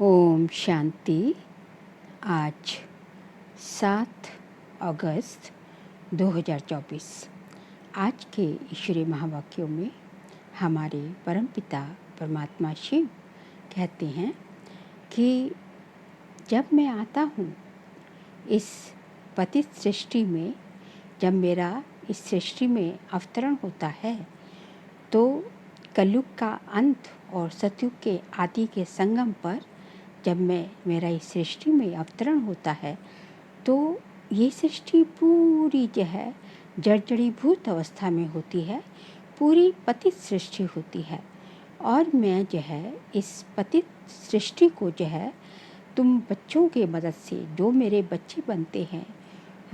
ओम शांति। आज 7 अगस्त 2024। आज के ईश्वरीय महावाक्यों में हमारे परमपिता परमात्मा शिव कहते हैं कि जब मैं आता हूँ इस पतित सृष्टि में, जब मेरा इस सृष्टि में अवतरण होता है तो कलयुग का अंत और सतयुग के आदि के संगम पर जब मेरा इस सृष्टि में अवतरण होता है तो ये सृष्टि पूरी जो है जर्जरीभूत अवस्था में होती है, पूरी पतित सृष्टि होती है। और मैं जो है इस पतित सृष्टि को जो है तुम बच्चों के मदद से, जो मेरे बच्चे बनते हैं,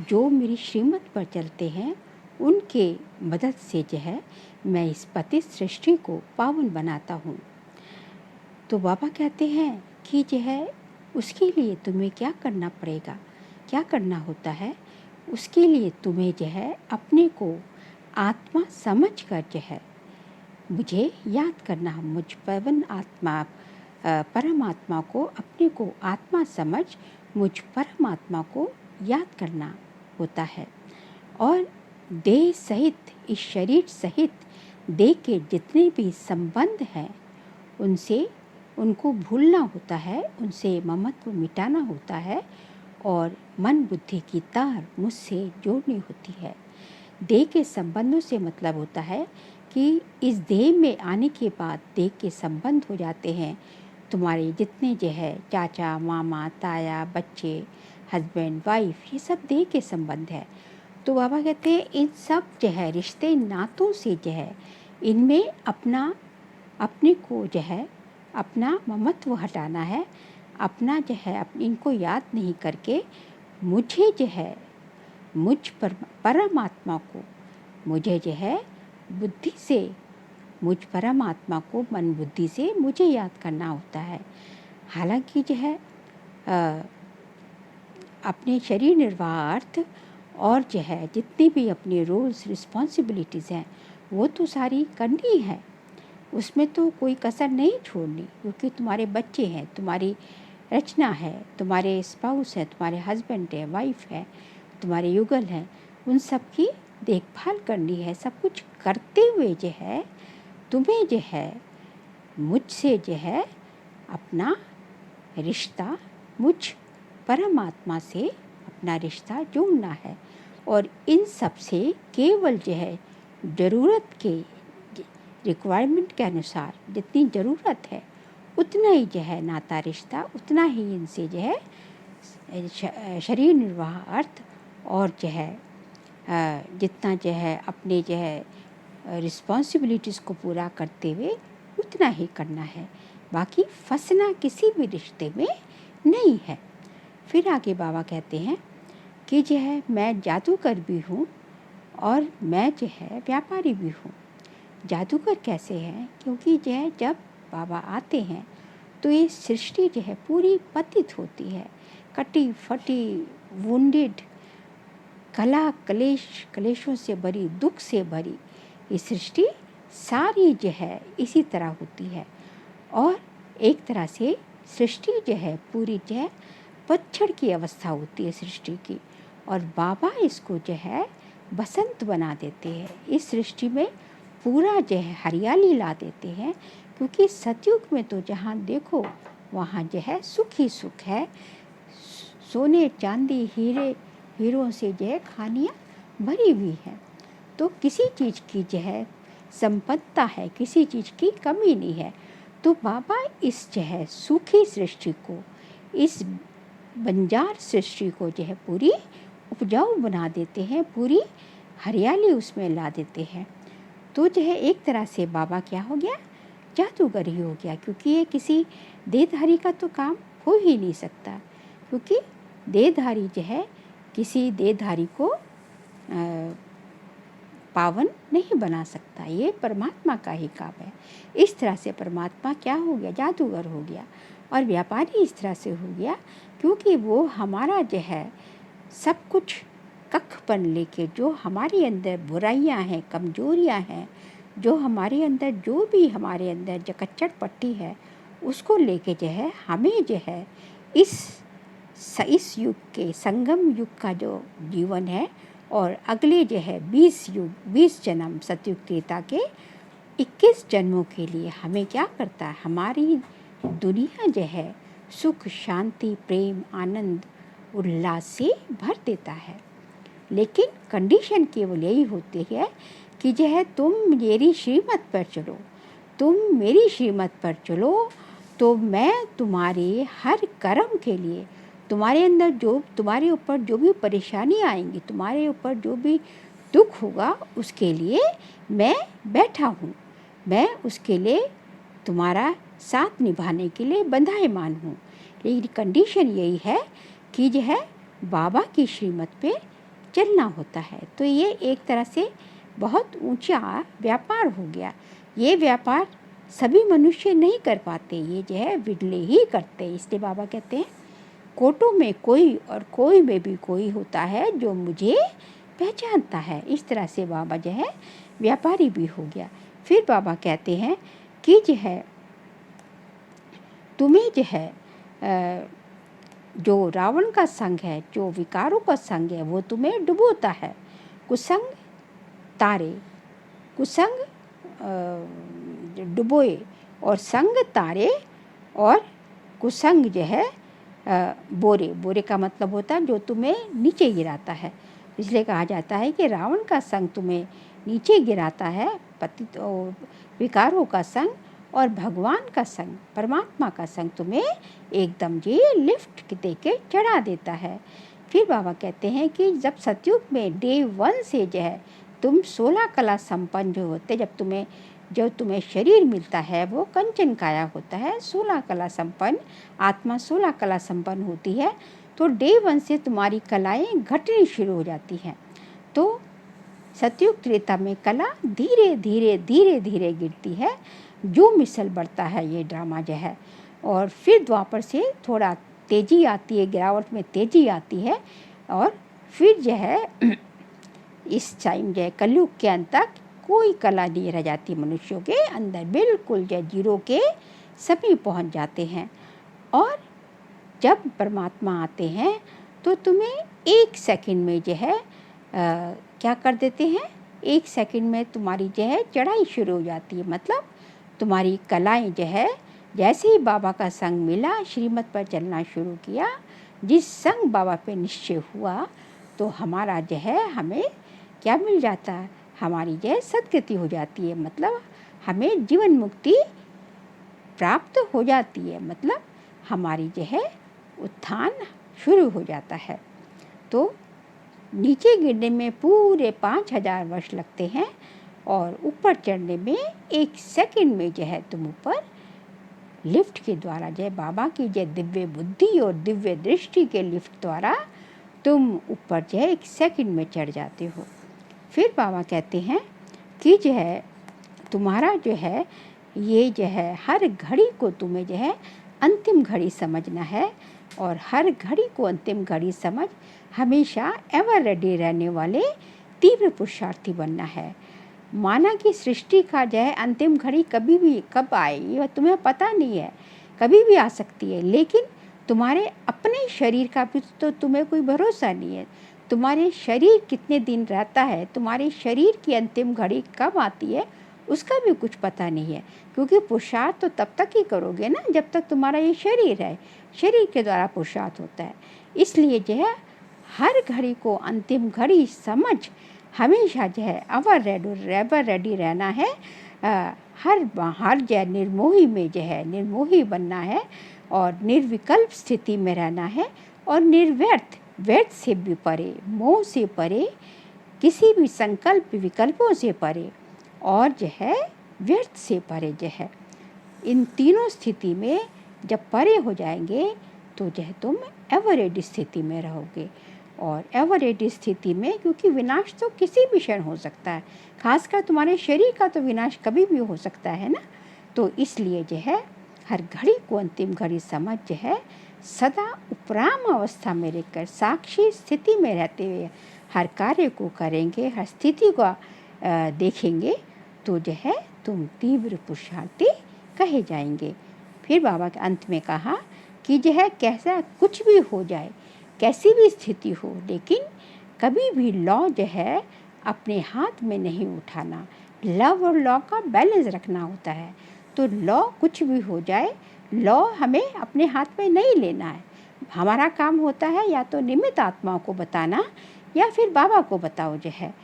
जो मेरी श्रीमत पर चलते हैं, उनके मदद से जो है मैं इस पतित सृष्टि को पावन बनाता हूँ। तो बाबा कहते हैं कि जो है उसके लिए तुम्हें क्या करना पड़ेगा, क्या करना होता है। उसके लिए तुम्हें जो है अपने को आत्मा समझ कर जो है मुझे याद करना, मुझ पवन आत्मा परमात्मा को, अपने को आत्मा समझ मुझ परमात्मा को याद करना होता है। और देह सहित, इस शरीर सहित देह के जितने भी संबंध हैं उनको भूलना होता है, उनसे ममत्व मिटाना होता है और मन बुद्धि की तार मुझसे जोड़नी होती है। देह के संबंधों से मतलब होता है कि इस देह में आने के बाद देह के संबंध हो जाते हैं। तुम्हारे जितने जो है चाचा, मामा, ताया, बच्चे, हस्बैंड, वाइफ, ये सब देह के संबंध है। तो बाबा कहते हैं इन सब जो है रिश्ते नातों से जो है इनमें अपने को जो है अपना ममत्व हटाना है, अपना जो है इनको याद नहीं करके मुझे जो है मुझ परमात्मा को, मुझे जो है बुद्धि से, मुझ परमात्मा को मन बुद्धि से मुझे याद करना होता है। हालांकि जो है अपने शरीर निर्वाहार्थ और जो है जितनी भी अपनी रोल्स रिस्पॉन्सिबिलिटीज़ हैं वो तो सारी करनी है, उसमें तो कोई कसर नहीं छोड़नी, क्योंकि तुम्हारे बच्चे हैं, तुम्हारी रचना है, तुम्हारे स्पाउस है, तुम्हारे हस्बैंड है, वाइफ है, तुम्हारे युगल हैं, उन सब की देखभाल करनी है। सब कुछ करते हुए जो है तुम्हें जो है मुझसे जो है अपना रिश्ता, मुझ परमात्मा से अपना रिश्ता जोड़ना है। और इन सब से केवल जो है ज़रूरत के, रिक्वायरमेंट के अनुसार जितनी ज़रूरत है उतना ही जो है नाता रिश्ता, उतना ही इनसे जो है शरीर निर्वाह अर्थ और जो है जितना जो है अपने जो है रिस्पॉन्सिबिलिटीज़ को पूरा करते हुए उतना ही करना है। बाकी फंसना किसी भी रिश्ते में नहीं है। फिर आगे बाबा कहते हैं कि जो है मैं जादूगर भी हूँ और मैं जो है व्यापारी भी हूँ। जादूगर कैसे हैं? क्योंकि जो है जब बाबा आते हैं तो ये सृष्टि जो है पूरी पतित होती है, कटी फटी, वुंडेड, कलेशों से भरी, दुख से भरी ये सृष्टि सारी जो है इसी तरह होती है। और एक तरह से सृष्टि जो है पूरी जो है पतझड़ की अवस्था होती है सृष्टि की, और बाबा इसको जो है बसंत बना देते हैं। इस सृष्टि में पूरा जो है हरियाली ला देते हैं, क्योंकि सतयुग में तो जहाँ देखो वहाँ जो है सुख ही सुख है। सोने चांदी हीरों से जो है खानियाँ भरी हुई हैं, तो किसी चीज़ की जो है संपन्नता है, किसी चीज़ की कमी नहीं है। तो बाबा इस जो है सूखी सृष्टि को, इस बंजार सृष्टि को जो है पूरी उपजाऊ बना देते हैं, पूरी हरियाली उसमें ला देते हैं। तो जो है एक तरह से बाबा क्या हो गया, जादूगर ही हो गया, क्योंकि ये किसी देहधारी का तो काम हो ही नहीं सकता, क्योंकि देहधारी जो है किसी देहधारी को पावन नहीं बना सकता, ये परमात्मा का ही काम है। इस तरह से परमात्मा क्या हो गया, जादूगर हो गया। और व्यापारी इस तरह से हो गया क्योंकि वो हमारा जो है सब कुछ कखपन लेके, जो हमारे अंदर बुराइयां हैं, कमजोरियां हैं, जो हमारे अंदर जो भी हमारे अंदर जो कच्चर पट्टी है उसको लेके जो है हमें जो है इस युग के संगम युग का जो जीवन है और अगले जो है 20 जन्म सतयुग त्रेता के 21 जन्मों के लिए हमें क्या करता है, हमारी दुनिया जो है सुख शांति प्रेम आनंद उल्लास से भर देता है। लेकिन कंडीशन केवल यही होती है कि जो है तुम मेरी श्रीमत पर चलो, तुम मेरी श्रीमत पर चलो तो मैं तुम्हारे हर कर्म के लिए, तुम्हारे अंदर जो तुम्हारे ऊपर जो भी परेशानी आएंगी, तुम्हारे ऊपर जो भी दुख होगा उसके लिए मैं बैठा हूँ, मैं उसके लिए तुम्हारा साथ निभाने के लिए बंधाएमान हूँ। लेकिन कंडीशन यही है कि जो है बाबा की श्रीमत पे चलना होता है। तो ये एक तरह से बहुत ऊंचा व्यापार हो गया। ये व्यापार सभी मनुष्य नहीं कर पाते, ये जो है विरले ही करते हैं। इसलिए बाबा कहते हैं कोटों में कोई और कोई में भी कोई होता है जो मुझे पहचानता है। इस तरह से बाबा जो है व्यापारी भी हो गया। फिर बाबा कहते हैं कि जो है तुम्हें जो है जो रावण का संग है, जो विकारों का संग है, वो तुम्हें डुबोता है। कुसंग तारे, कुसंग डुबोए और संग तारे और कुसंग जो है बोरे, बोरे का मतलब होता है जो तुम्हें नीचे गिराता है। इसलिए कहा जाता है कि रावण का संग तुम्हें नीचे गिराता है, पतित विकारों का संग, और भगवान का संग, परमात्मा का संग तुम्हें एकदम ये लिफ्ट दे के चढ़ा देता है। फिर बाबा कहते हैं कि जब सतयुग में डे 1 से जो है तुम 16 कला संपन्न जो होते, जो तुम्हें शरीर मिलता है वो कंचन काया होता है, 16 कला संपन्न आत्मा 16 कला संपन्न होती है। तो डे 1 से तुम्हारी कलाएं घटनी शुरू हो जाती हैं। तो सतयुग त्रेता में कला धीरे धीरे धीरे धीरे गिरती है, जो मिसल बढ़ता है ये ड्रामा जो है। और फिर द्वापर से थोड़ा तेजी आती है, गिरावट में तेजी आती है, और फिर जो है इस टाइम जो है कलयुग के अंत तक कोई कला नहीं रह जाती मनुष्यों के अंदर, बिल्कुल जो जीरो के सभी पहुंच जाते हैं। और जब परमात्मा आते हैं तो तुम्हें 1 सेकंड में जो है क्या कर देते हैं, 1 सेकंड में तुम्हारी जो है चढ़ाई शुरू हो जाती है। मतलब तुम्हारी कलाएं जो है, जैसे ही बाबा का संग मिला, श्रीमत पर चलना शुरू किया, जिस संग बाबा पे निश्चय हुआ, तो हमारा जो है हमें क्या मिल जाता है, हमारी जो है सद्गति हो जाती है। मतलब हमें जीवन मुक्ति प्राप्त हो जाती है, मतलब हमारी जो है उत्थान शुरू हो जाता है। तो नीचे गिरने में पूरे 5000 वर्ष लगते हैं और ऊपर चढ़ने में 1 सेकंड में जो है तुम ऊपर लिफ्ट के द्वारा, जो है बाबा की जो दिव्य बुद्धि और दिव्य दृष्टि के लिफ्ट द्वारा तुम ऊपर जो है 1 सेकंड में चढ़ जाते हो। फिर बाबा कहते हैं कि जो है तुम्हारा जो है ये जो है हर घड़ी को तुम्हें जो है अंतिम घड़ी समझना है, और हर घड़ी को अंतिम घड़ी समझ हमेशा एवर रेडी रहने वाले तीव्र पुरुषार्थी बनना है। माना कि सृष्टि का जो है अंतिम घड़ी कभी भी कब आए ये तुम्हें पता नहीं है, कभी भी आ सकती है। लेकिन तुम्हारे अपने शरीर का भी तो तुम्हें कोई भरोसा नहीं है, तुम्हारे शरीर कितने दिन रहता है, तुम्हारे शरीर की अंतिम घड़ी कब आती है उसका भी कुछ पता नहीं है। क्योंकि पुरुषार्थ तो तब तक ही करोगे ना जब तक तुम्हारा ये शरीर है, शरीर के द्वारा पुरुषार्थ होता है। इसलिए जो है हर घड़ी को अंतिम घड़ी समझ हमेशा जो है एवर रेडी रहना है। हर जो निर्मोही में जो है निर्मोही बनना है, और निर्विकल्प स्थिति में रहना है, और व्यर्थ से भी परे, मोह से परे, किसी भी संकल्प विकल्पों से परे, और जो है व्यर्थ से परे जो है। इन तीनों स्थिति में जब परे हो जाएंगे तो जो है तुम एवरेडी स्थिति में रहोगे। और एवरेडी स्थिति में, क्योंकि विनाश तो किसी भी क्षण हो सकता है, खासकर तुम्हारे शरीर का तो विनाश कभी भी हो सकता है ना। तो इसलिए जो है हर घड़ी को अंतिम घड़ी समझ जो है सदा उपराम अवस्था में रहकर साक्षी स्थिति में रहते हुए हर कार्य को करेंगे, हर स्थिति को देखेंगे, तो जो है तुम तीव्र पुरुषार्थी कहे जाएंगे। फिर बाबा के अंत में कहा कि जो है कैसा कुछ भी हो जाए, कैसी भी स्थिति हो, लेकिन कभी भी लॉ जो है अपने हाथ में नहीं उठाना। लव और लॉ का बैलेंस रखना होता है। तो लॉ कुछ भी हो जाए, लॉ हमें अपने हाथ में नहीं लेना है। हमारा काम होता है या तो निमित्त आत्माओं को बताना या फिर बाबा को बताओ जो है,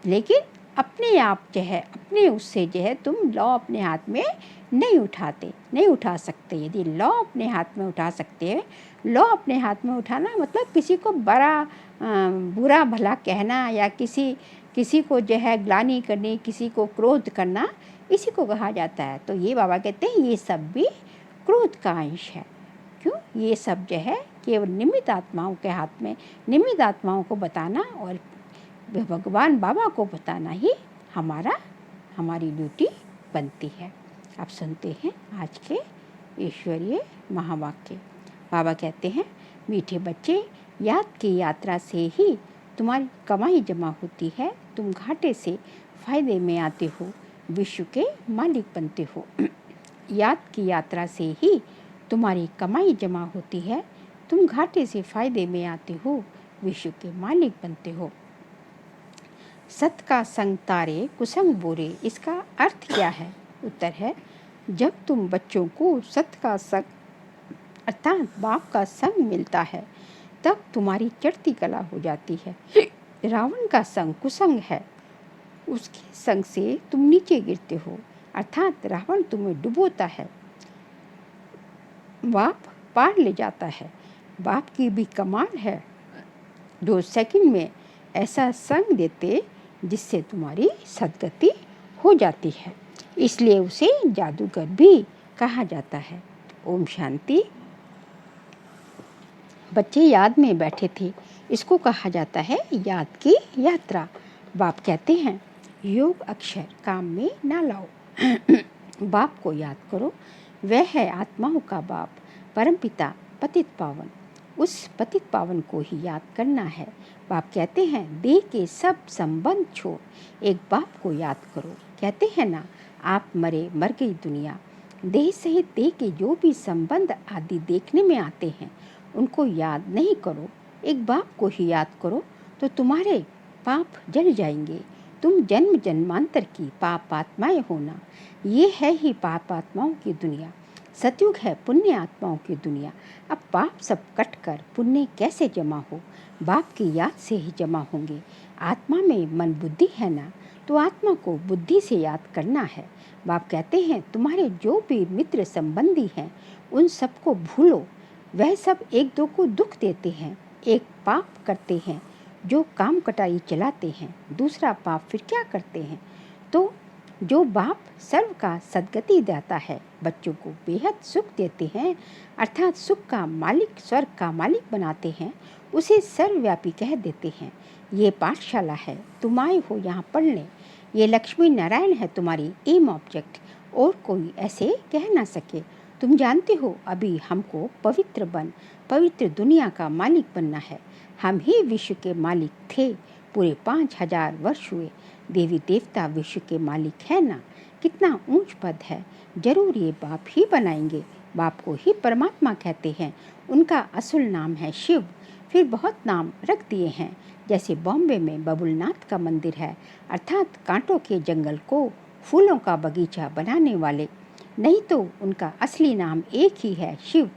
लेकिन अपने आप जो है अपने उससे जो है तुम लॉ अपने हाथ में नहीं उठा सकते। यदि लॉ अपने हाथ में उठा सकते हैं, लॉ अपने हाथ में उठाना मतलब किसी को बुरा भला कहना या किसी को जो है ग्लानि करनी, किसी को क्रोध करना, इसी को कहा जाता है। तो ये बाबा कहते हैं ये सब भी क्रोध का अंश है। क्यों? ये सब जो है केवल निमित्त आत्माओं के हाथ में, निमित्त आत्माओं को बताना और भगवान बाबा को बताना ही हमारी ड्यूटी बनती है। आप सुनते हैं आज के ईश्वरीय महावाक्य। बाबा कहते हैं, मीठे बच्चे, याद की यात्रा से ही तुम्हारी कमाई जमा होती है। तुम घाटे से फायदे में आते हो, विश्व के मालिक बनते हो। याद की यात्रा से ही तुम्हारी कमाई जमा होती है। तुम घाटे से फायदे में आते हो, विश्व के मालिक बनते हो। सत का संग तारे, कुसंग बोरे, इसका अर्थ क्या है? उत्तर है, जब तुम बच्चों को सत का संग अर्थात बाप का संग मिलता है, तब तुम्हारी चढ़ती कला हो जाती है। रावण का संग कुसंग है, उसके संग से तुम नीचे गिरते हो, अर्थात रावण तुम्हें डुबोता है, बाप पार ले जाता है। बाप की भी कमाल है, 2 सेकंड में ऐसा संग देते जिससे तुम्हारी सदगति हो जाती है, इसलिए उसे जादूगर भी कहा जाता है। ओम शांति। बच्चे याद में बैठे थे, इसको कहा जाता है याद की यात्रा। बाप कहते हैं, योग अक्षर काम में ना लाओ। बाप को याद करो, वह है आत्माओं का बाप, परमपिता पतित पावन। उस पतित पावन को ही याद करना है। बाप कहते हैं, देह के सब संबंध छोड़ एक बाप को याद करो। कहते हैं ना, आप मर गई दुनिया। देह सहित देह के जो भी संबंध आदि देखने में आते हैं, उनको याद नहीं करो, एक बाप को ही याद करो, तो तुम्हारे पाप जल जाएंगे। तुम जन्म जन्मांतर की पाप आत्माएं होना, ये है ही पाप आत्माओं की दुनिया। सतयुग है पुण्य आत्माओं की दुनिया। अब पाप सब कट कर पुण्य कैसे जमा हो? बाप की याद से ही जमा होंगे। आत्मा में मन बुद्धि है ना, तो आत्मा को बुद्धि से याद करना है। बाप कहते हैं, तुम्हारे जो भी मित्र संबंधी हैं, उन सबको भूलो। वह सब एक दो को दुख देते हैं, एक पाप करते हैं जो काम कटाई चलाते हैं, दूसरा पाप फिर क्या करते हैं? तो जो बाप सर्व का सद्गति देता है, बच्चों को बेहद सुख देते हैं, अर्थात सुख का मालिक, स्वर्ग का मालिक बनाते हैं, उसे सर्वव्यापी कह देते हैं। ये पाठशाला है, तुम आए हो यहाँ पढ़ने। ये लक्ष्मी नारायण है तुम्हारी एम ऑब्जेक्ट, और कोई ऐसे कह ना सके। तुम जानते हो, अभी हमको पवित्र दुनिया का मालिक बनना है। हम ही विश्व के मालिक थे, पूरे 5000 वर्ष हुए। देवी देवता विश्व के मालिक है ना, कितना ऊंच पद है। जरूर ये बाप ही बनाएंगे। बाप को ही परमात्मा कहते हैं। उनका असुल नाम है शिव। फिर बहुत नाम रख दिए हैं, जैसे बॉम्बे में बबुलनाथ का मंदिर है, अर्थात कांटों के जंगल को फूलों का बगीचा बनाने वाले। नहीं तो उनका असली नाम एक ही है, शिव।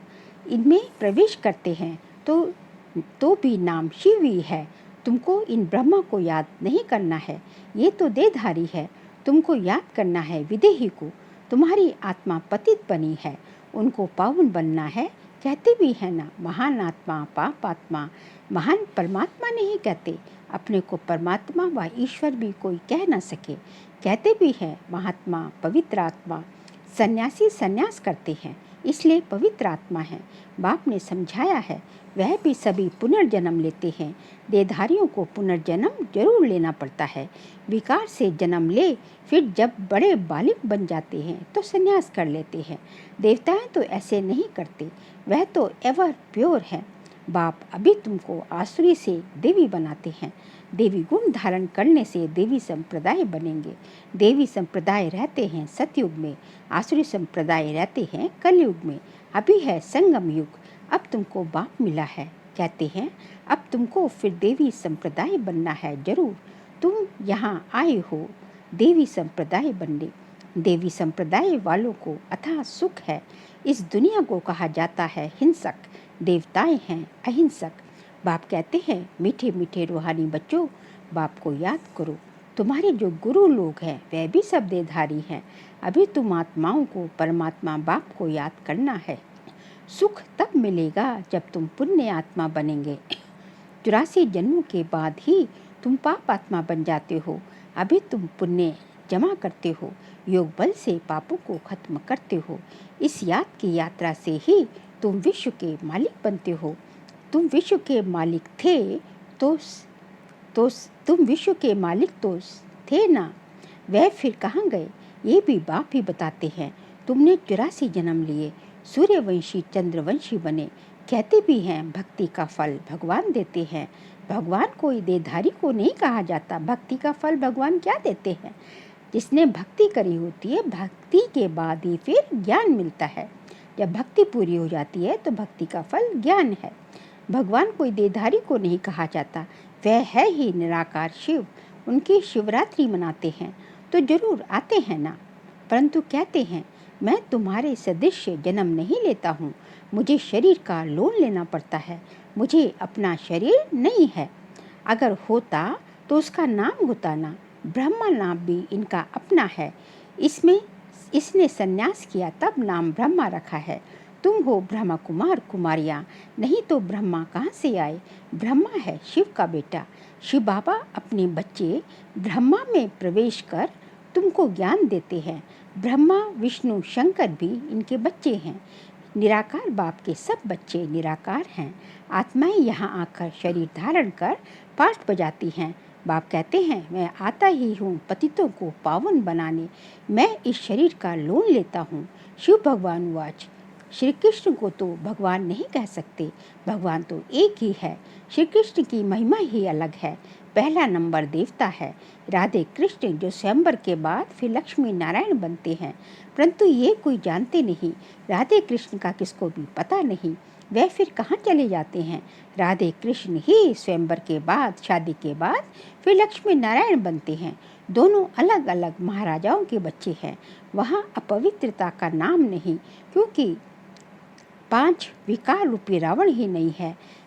इनमें प्रवेश करते हैं तो भी नाम शिव ही है। तुमको इन ब्रह्मा को याद नहीं करना है, ये तो देहधारी है। तुमको याद करना है विदेही को। तुम्हारी आत्मा पतित बनी है, उनको पावन बनना है। कहते भी है ना, महान आत्मा पाप आत्मा, महान परमात्मा नहीं कहते। अपने को परमात्मा व ईश्वर भी कोई कह ना सके। कहते भी है महात्मा पवित्र आत्मा, सन्यासी सन्यास करते हैं, इसलिए पवित्र आत्मा है। बाप ने समझाया है, वह भी सभी पुनर्जन्म लेते हैं। देहधारियों को पुनर्जन्म जरूर लेना पड़ता है। विकार से जन्म ले, फिर जब बड़े बालिक बन जाते हैं तो सन्यास कर लेते हैं। देवताएं तो ऐसे नहीं करते, वह तो एवर प्योर है। बाप अभी तुमको आसुरी से देवी बनाते हैं। देवी गुण धारण करने से देवी संप्रदाय बनेंगे। देवी संप्रदाय रहते हैं सतयुग में, आसुरी संप्रदाय रहते हैं कलयुग में। अभी है संगम युग, अब तुमको बाप मिला है। कहते हैं अब तुमको फिर देवी संप्रदाय बनना है जरूर। तुम यहाँ आए हो देवी संप्रदाय बनने। देवी संप्रदाय वालों को अथाह सुख है। इस दुनिया को कहा जाता है हिंसक, देवताएं हैं अहिंसक। बाप कहते हैं मीठे मीठे रूहानी बच्चों, बाप को याद करो। तुम्हारे जो गुरु लोग हैं वह भी सब देहधारी हैं। अभी तुम आत्माओं को परमात्मा बाप को याद करना है। सुख तब मिलेगा जब तुम पुण्य आत्मा बनेंगे। 84 जन्मों के बाद ही तुम पाप आत्मा बन जाते हो। अभी तुम पुण्य जमा करते हो, योग बल से पापों को खत्म करते हो। इस याद की यात्रा से ही तुम विश्व के मालिक बनते हो। तुम विश्व के मालिक थे तो तुम विश्व के मालिक तो थे ना, वह फिर कहाँ गए? ये भी बाप ही बताते हैं। तुमने 84 जन्म लिए, सूर्यवंशी चंद्रवंशी बने। कहते भी हैं भक्ति का फल भगवान देते हैं। भगवान कोई देहधारी को नहीं कहा जाता। भक्ति का फल भगवान क्या देते हैं? जिसने भक्ति करी होती है, भक्ति के बाद ही फिर ज्ञान मिलता है। जब भक्ति पूरी हो जाती है तो भक्ति का फल ज्ञान है। भगवान कोई देहधारी को नहीं कहा जाता, वह है ही निराकार शिव। उनकी शिवरात्रि मनाते हैं तो जरूर आते हैं ना, परंतु कहते हैं मैं तुम्हारे सदृश जन्म नहीं लेता हूँ। मुझे शरीर का लोन लेना पड़ता है। मुझे अपना शरीर नहीं है। अगर होता तो उसका नाम होता ना। ब्रह्मा नाम भी इनका अपना है। इसने संन्यास किया तब नाम ब्रह्मा रखा है। तुम हो ब्रह्मा कुमार कुमारियाँ, नहीं तो ब्रह्मा कहाँ से आए? ब्रह्मा है शिव का बेटा। शिव बाबा अपने बच्चे ब्रह्मा में प्रवेश कर तुमको ज्ञान देते हैं। ब्रह्मा विष्णु शंकर भी इनके बच्चे हैं। निराकार बाप के सब बच्चे निराकार हैं। आत्माएं यहाँ आकर शरीर धारण कर पाठ बजाती हैं। बाप कहते हैं मैं आता ही हूँ पतितों को पावन बनाने। मैं इस शरीर का लोन लेता हूँ। शिव भगवान वाच, श्री कृष्ण को तो भगवान नहीं कह सकते, भगवान तो एक ही है। श्री कृष्ण की महिमा ही अलग है। पहला नंबर देवता है। राधे कृष्ण जो स्वयंवर के बाद फिर लक्ष्मी नारायण बनते हैं, परंतु ये कोई जानते नहीं। राधे कृष्ण का किसको भी पता नहीं, वह फिर कहाँ चले जाते हैं। राधे कृष्ण ही स्वयंवर के बाद, शादी के बाद फिर लक्ष्मी नारायण बनते हैं। दोनों अलग अलग महाराजाओं के बच्चे हैं। वहाँ अपवित्रता का नाम नहीं, क्योंकि 5 विकार रूपी रावण ही नहीं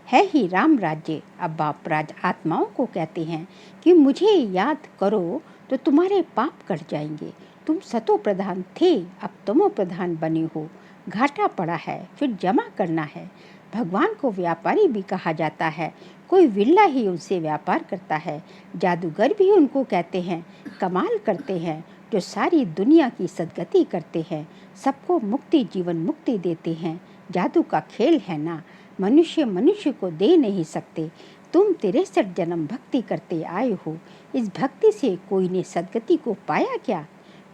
है ही राम राज्य। अब बाप राज आत्माओं को कहते हैं कि मुझे याद करो तो तुम्हारे पाप कट जाएंगे। तुम सतो प्रधान थे, अब तमो प्रधान बने हो। घाटा पड़ा है, फिर जमा करना है। भगवान को व्यापारी भी कहा जाता है। कोई विरला ही उनसे व्यापार करता है। जादूगर भी उनको कहते हैं। कमाल करते हैं जो सारी दुनिया की सद्गति करते हैं, सबको मुक्ति जीवन मुक्ति देते हैं। जादू का खेल है ना, मनुष्य मनुष्य को दे नहीं सकते। तुम 63 जन्म भक्ति करते आए हो। इस भक्ति से कोई ने सद्गति को पाया क्या?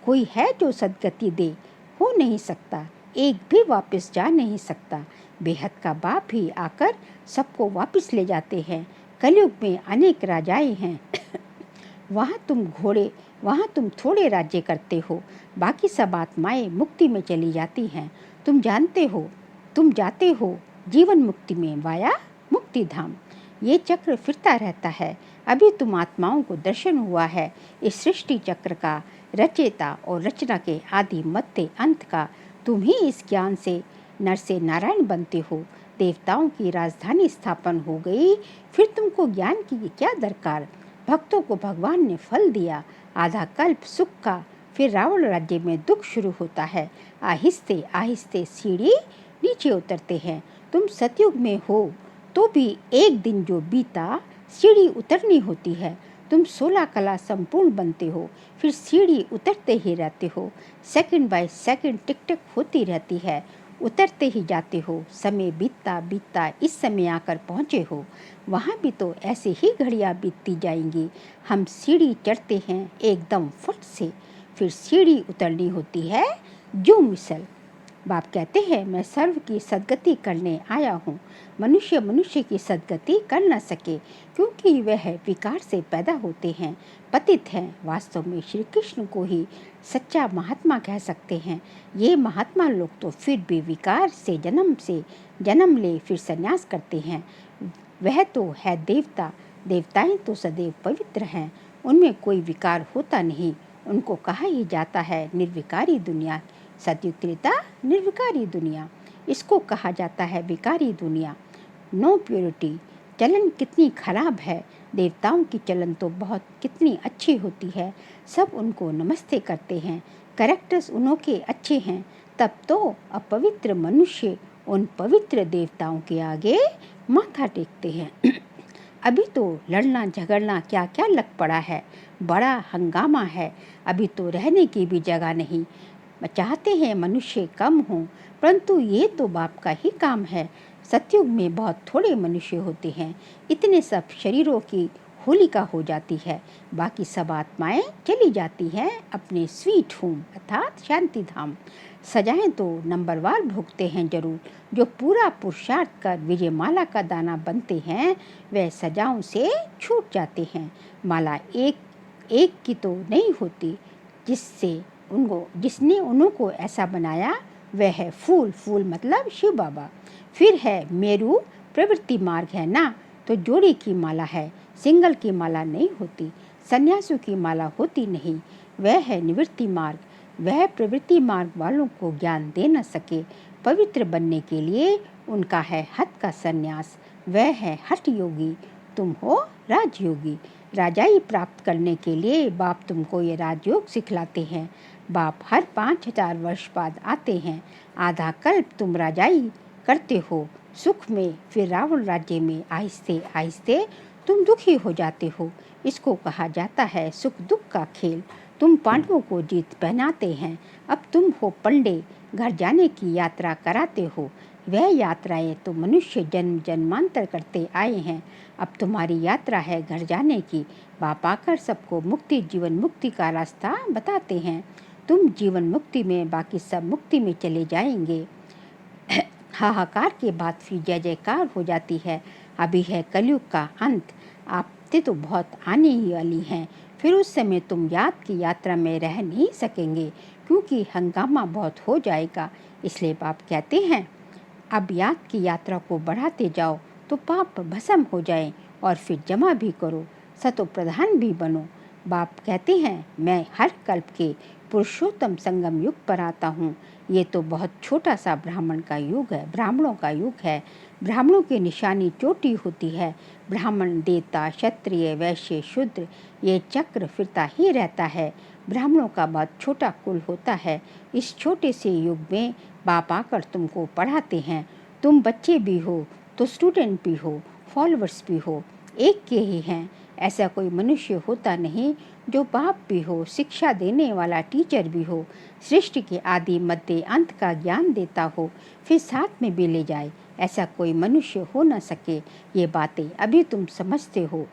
कोई है जो सद्गति दे? हो नहीं सकता। एक भी वापस जा नहीं सकता। बेहद का बाप ही आकर सबको वापस ले जाते हैं। कलयुग में अनेक राजाएं हैं। वहाँ तुम थोड़े राज्य करते हो, बाकी सब आत्माएं मुक्ति में चली जाती हैं। तुम जाते हो जीवन मुक्ति में वाया मुक्ति धाम। ये चक्र फिरता रहता है। अभी तुम आत्माओं को दर्शन हुआ है इस सृष्टि चक्र का, रचयिता और रचना के आदि मध्य अंत का। तुम ही इस ज्ञान से नर से नारायण बनते हो। देवताओं की राजधानी स्थापन हो गई, फिर तुमको ज्ञान की क्या दरकार? भक्तों को भगवान ने फल दिया, आधा कल्प सुख का, फिर रावण राज्य में दुख शुरू होता है। आहिस्ते आहिस्ते सीढ़ी नीचे उतरते हैं। तुम सतयुग में हो तो भी एक दिन जो बीता सीढ़ी उतरनी होती है। तुम 16 कला संपूर्ण बनते हो, फिर सीढ़ी उतरते ही रहते हो। सेकंड बाय सेकंड टिक टिक होती रहती है, उतरते ही जाते हो। समय बीतता बीतता इस समय आकर पहुँचे हो। वहाँ भी तो ऐसे ही घड़ियाँ बीतती जाएंगी। हम सीढ़ी चढ़ते हैं एकदम फट से, फिर सीढ़ी उतरनी होती है जो मिसल। बाप कहते हैं, मैं सर्व की सद्गति करने आया हूँ। मनुष्य मनुष्य की सद्गति कर न सके क्योंकि वह विकार से पैदा होते हैं, पतित हैं। वास्तव में श्री कृष्ण को ही सच्चा महात्मा कह सकते हैं। ये महात्मा लोग तो फिर भी विकार से जन्म ले फिर संन्यास करते हैं। वह तो है देवता, देवताएं तो सदैव पवित्र हैं, उनमें कोई विकार होता नहीं। उनको कहा ही जाता है निर्विकारी दुनिया। सतयुग त्रेता निर्विकारी दुनिया, इसको कहा जाता है विकारी दुनिया। No purity. चलन कितनी खराब है। देवताओं की चलन तो बहुत कितनी अच्छी होती है, सब उनको नमस्ते करते हैं। कैरेक्टर्स उन्हों के अच्छे हैं, तब तो अपवित्र मनुष्य उन पवित्र देवताओं के आगे माथा टेकते हैं। अभी तो लड़ना झगड़ना क्या क्या लग पड़ा है, बड़ा हंगामा है। अभी तो रहने की भी जगह नहीं। चाहते हैं मनुष्य कम हों, परंतु ये तो बाप का ही काम है। सतयुग में बहुत थोड़े मनुष्य होते हैं, इतने सब शरीरों की होलिका हो जाती है। बाकी सब आत्माएं चली जाती हैं अपने स्वीट होम अर्थात शांति धाम। सजाएं तो नंबरवार भोगते हैं जरूर। जो पूरा पुरुषार्थ कर विजय माला का दाना बनते हैं, वह सजाओं से छूट जाते हैं। माला एक की तो नहीं होती, जिसने उनको ऐसा बनाया वह है फूल। फूल मतलब शिव बाबा। फिर है मेरू, प्रवृत्ति मार्ग है ना, तो जोड़ी की माला है, सिंगल की माला नहीं होती। सन्यासों की माला होती नहीं, वह है निवृत्ति मार्ग। वह प्रवृत्ति मार्ग वालों को ज्ञान दे न सके। पवित्र बनने के लिए उनका है हठ का सन्यास, वह है हठ योगी। तुम हो राजयोगी। राजाई प्राप्त करने के लिए बाप तुमको ये राजयोग सिखलाते हैं। बाप हर 5000 वर्ष बाद आते हैं। आधा कल्प तुम राजाई करते हो सुख में, फिर रावण राज्य में आहिस्ते आहिस्ते तुम दुखी हो जाते हो। इसको कहा जाता है सुख दुख का खेल। तुम पांडवों को जीत पहनाते हैं। अब तुम हो पंडे, घर जाने की यात्रा कराते हो। वह यात्राएं तो मनुष्य जन्म जन्मांतर करते आए हैं। अब तुम्हारी यात्रा है घर जाने की। बाप आकर सबको मुक्ति जीवन मुक्ति का रास्ता बताते हैं। तुम जीवन मुक्ति में, बाकी सब मुक्ति में चले जाएंगे। हाहाकार के बाद फिर जय जयकार हो जाती है। अभी है कलयुग का अंत, आपते तो बहुत आने ही वाली हैं। फिर उस समय तुम याद की यात्रा में रह नहीं सकेंगे क्योंकि हंगामा बहुत हो जाएगा। इसलिए बाप कहते हैं अब याद की यात्रा को बढ़ाते जाओ तो पाप भस्म हो जाए और फिर जमा भी करो, सतो प्रधान भी बनो। बाप कहते हैं मैं हर कल्प के पुरुषोत्तम संगम युग पर आता हूँ। ये तो बहुत छोटा सा ब्राह्मणों का युग है। ब्राह्मणों की निशानी चोटी होती है। ब्राह्मण देवता क्षत्रिय वैश्य शूद्र, ये चक्र फिरता ही रहता है। ब्राह्मणों का बहुत छोटा कुल होता है। इस छोटे से युग में बाप आकर तुमको पढ़ाते हैं। तुम बच्चे भी हो तो स्टूडेंट भी हो, फॉलोअर्स भी हो, एक के ही हैं। ऐसा कोई मनुष्य होता नहीं जो बाप भी हो, शिक्षा देने वाला टीचर भी हो, सृष्टि के आदि मध्य अंत का ज्ञान देता हो, फिर साथ में भी ले जाए। ऐसा कोई मनुष्य हो न सके। ये बातें अभी तुम समझते हो।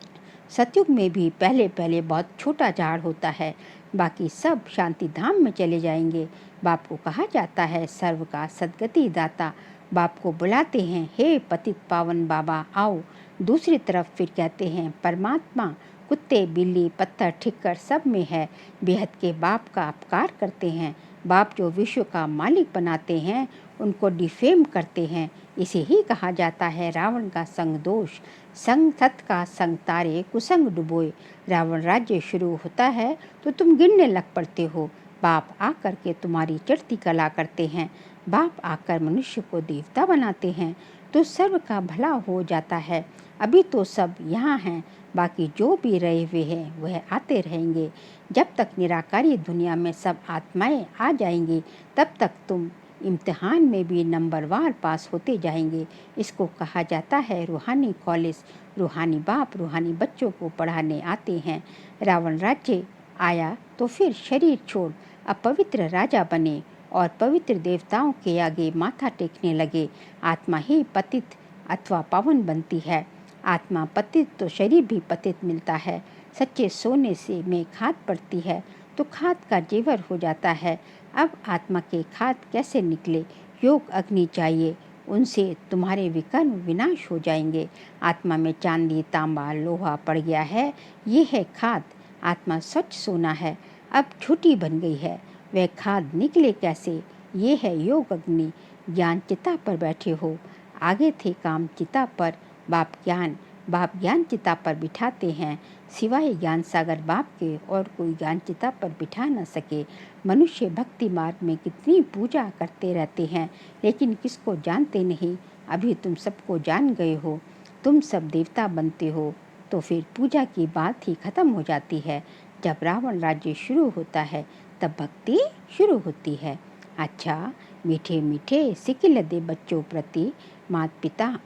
सतयुग में भी पहले पहले बहुत छोटा झाड़ होता है, बाकी सब शांति धाम में चले जाएंगे। बाप को कहा जाता है सर्व का सद्गति दाता। बाप को बुलाते हैं हे पतित पावन बाबा आओ। दूसरी तरफ फिर कहते हैं परमात्मा कुत्ते बिल्ली पत्थर ठिक्कर सब में है। बेहद के बाप का अपकार करते हैं। बाप जो विश्व का मालिक बनाते हैं उनको डिफेम करते हैं। इसे ही कहा जाता है रावण का संग दोष। संग सत का संग तारे कुसंग डुबोए। रावण राज्य शुरू होता है तो तुम गिरने लग पड़ते हो। बाप आकर के तुम्हारी चढ़ती कला करते हैं। बाप आकर मनुष्य को देवता बनाते हैं तो सर्व का भला हो जाता है। अभी तो सब यहाँ हैं, बाकी जो भी रहे हुए हैं वह आते रहेंगे। जब तक निराकारी दुनिया में सब आत्माएं आ जाएंगी तब तक तुम इम्तिहान में भी नंबरवार पास होते जाएंगे। इसको कहा जाता है रूहानी कॉलेज। रूहानी बाप रूहानी बच्चों को पढ़ाने आते हैं। रावण राज्य आया तो फिर शरीर छोड़ अपवित्र राजा बने और पवित्र देवताओं के आगे माथा टेकने लगे। आत्मा ही पतित अथवा पावन बनती है। आत्मा पतित तो शरीर भी पतित मिलता है। सच्चे सोने से में खाद पड़ती है तो खाद का जेवर हो जाता है। अब आत्मा के खाद कैसे निकले? योग अग्नि चाहिए, उनसे तुम्हारे विकर्म विनाश हो जाएंगे। आत्मा में चांदी, तांबा, लोहा पड़ गया है, ये है खाद। आत्मा स्वच्छ सोना है, अब झूठी बन गई है, वह खाद निकले कैसे? ये है योग अग्नि। ज्ञान चिता पर बैठे हो, आगे थे काम चिता पर। बाप ज्ञान चिता पर बिठाते हैं, सिवाय ज्ञान सागर बाप के और कोई ज्ञान चिता पर बिठा न सके। मनुष्य भक्ति मार्ग में कितनी पूजा करते रहते हैं, लेकिन किसको जानते नहीं। अभी तुम सबको जान गए हो, तुम सब देवता बनते हो, तो फिर पूजा की बात ही खत्म हो जाती है। जब रावण राज्य शुरू होता है, तब भक्ति शुरू होती है। अच्छा, मीठे मीठे सिकिल दे बच्चों प्रति माता पिता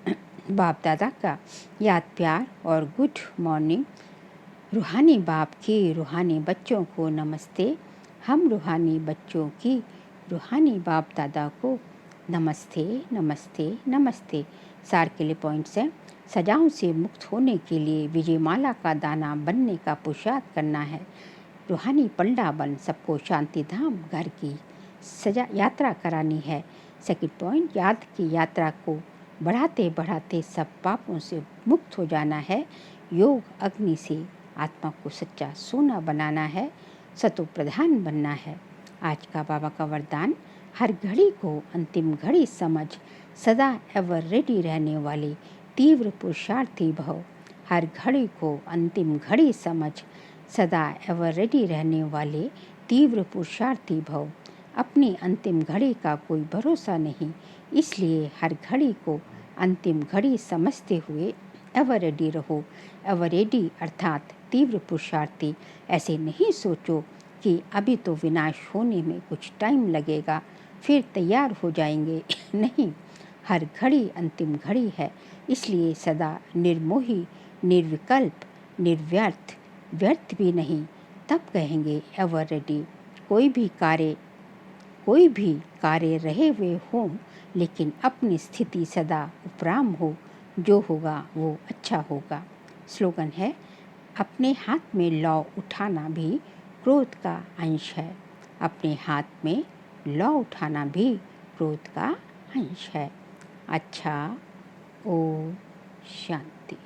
बाप दादा का याद प्यार और गुड मॉर्निंग। रूहानी बाप की रूहानी बच्चों को नमस्ते। हम रूहानी बच्चों की रूहानी बाप दादा को नमस्ते नमस्ते नमस्ते। सार के लिए पॉइंट्स हैं। सजाओं से मुक्त होने के लिए विजयमाला का दाना बनने का पुरुषार्थ करना है। रूहानी पंडा बन सबको शांति धाम घर की सजा यात्रा करानी है। सेकंड पॉइंट, याद की यात्रा को बढ़ाते बढ़ाते सब पापों से मुक्त हो जाना है। योग अग्नि से आत्मा को सच्चा सोना बनाना है, सतो प्रधान बनना है। आज का बाबा का वरदान, हर घड़ी को अंतिम घड़ी समझ, सदा एवर रेडी रहने वाले तीव्र पुरुषार्थी भव। हर घड़ी को अंतिम घड़ी समझ, सदा एवर रेडी रहने वाले तीव्र पुरुषार्थी भव। अपनी अंतिम घड़ी का कोई भरोसा नहीं, इसलिए हर घड़ी को अंतिम घड़ी समझते हुए एवर रेडी रहो। एवर रेडी अर्थात तीव्र पुरुषार्थी। ऐसे नहीं सोचो कि अभी तो विनाश होने में कुछ टाइम लगेगा, फिर तैयार हो जाएंगे। नहीं, हर घड़ी अंतिम घड़ी है, इसलिए सदा निर्मोही, निर्विकल्प, निर्व्यर्थ, व्यर्थ भी नहीं, तब कहेंगे एवर रेडी। कोई भी कार्य रहे हुए हों, लेकिन अपनी स्थिति सदा उपराम हो, जो होगा वो अच्छा होगा। स्लोगन है, अपने हाथ में लौ उठाना भी क्रोध का अंश है। अपने हाथ में लौ उठाना भी क्रोध का अंश है। अच्छा, ओम शांति।